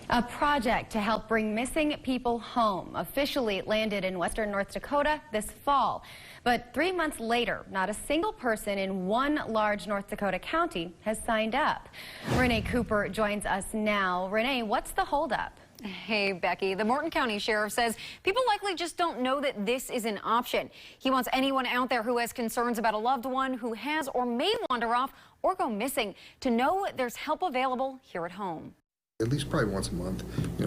A project to help bring missing people home officially landed in western North Dakota this fall. But 3 months later, not a single person in one large North Dakota county has signed up. Renee Cooper joins us now. Renee, what's the holdup? Hey, Becky. The Morton County Sheriff says people likely just don't know that this is an option. He wants anyone out there who has concerns about a loved one who has or may wander off or go missing to know there's help available here at home. At least probably once a month,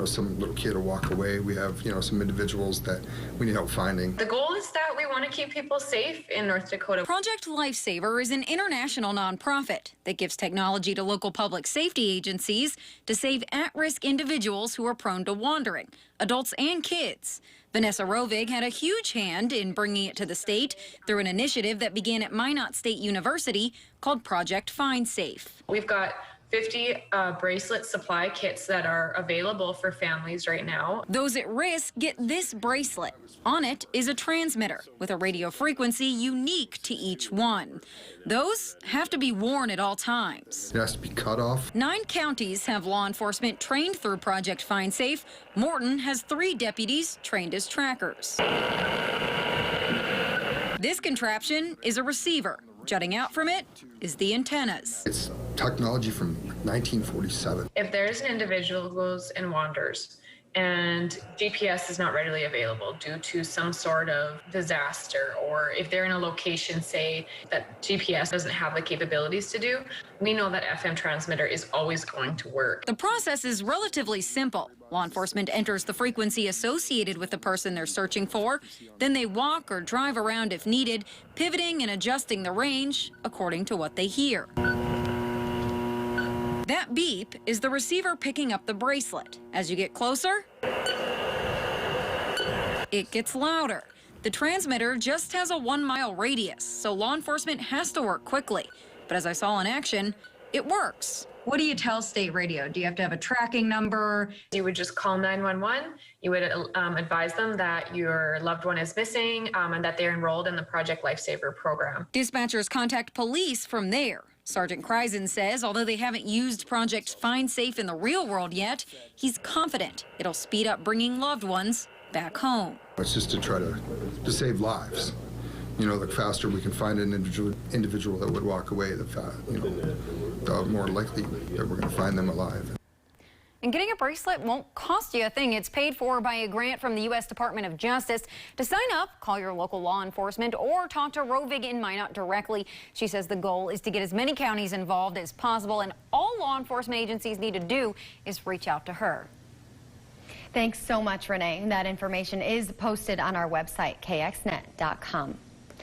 some little kid will walk away. We have, some individuals that we need help finding. The goal is that we want to keep people safe in North Dakota. Project Lifesaver is an international nonprofit that gives technology to local public safety agencies to save at-risk individuals who are prone to wandering, adults and kids. Vanessa Rovig had a huge hand in bringing it to the state through an initiative that began at Minot State University called Project Find Safe. We've got 50 bracelet supply kits that are available for families right now. Those at risk get this bracelet. On it is a transmitter with a radio frequency unique to each one. Those have to be worn at all times. It has to be cut off. 9 counties have law enforcement trained through Project Find Safe. Morton has 3 deputies trained as trackers. This contraption is a receiver. Jutting out from it is the antennas. It's technology from 1947. If there's an individual who goes and wanders and GPS is not readily available due to some sort of disaster, or if they're in a location, say, that GPS doesn't have the capabilities to do, we know that FM transmitter is always going to work. The process is relatively simple. Law enforcement enters the frequency associated with the person they're searching for. Then they walk or drive around if needed, pivoting and adjusting the range according to what they hear. That beep is the receiver picking up the bracelet. As you get closer, it gets louder. The transmitter just has a 1-mile radius, so law enforcement has to work quickly. But as I saw in action, it works. What do you tell state radio? Do you have to have a tracking number? You would just call 911. You would advise them that your loved one is missing and that they're enrolled in the Project Lifesaver program. Dispatchers contact police from there. Sergeant Krizan says although they haven't used Project Find Safe in the real world yet, he's confident it'll speed up bringing loved ones back home. It's just to try to save lives. The faster we can find an individual that would walk away, the more likely that we're going to find them alive. And getting a bracelet won't cost you a thing. It's paid for by a grant from the U.S. Department of Justice. To sign up, call your local law enforcement or talk to Rovig in Minot directly. She says the goal is to get as many counties involved as possible, and all law enforcement agencies need to do is reach out to her. Thanks so much, Renee. That information is posted on our website, kxnet.com.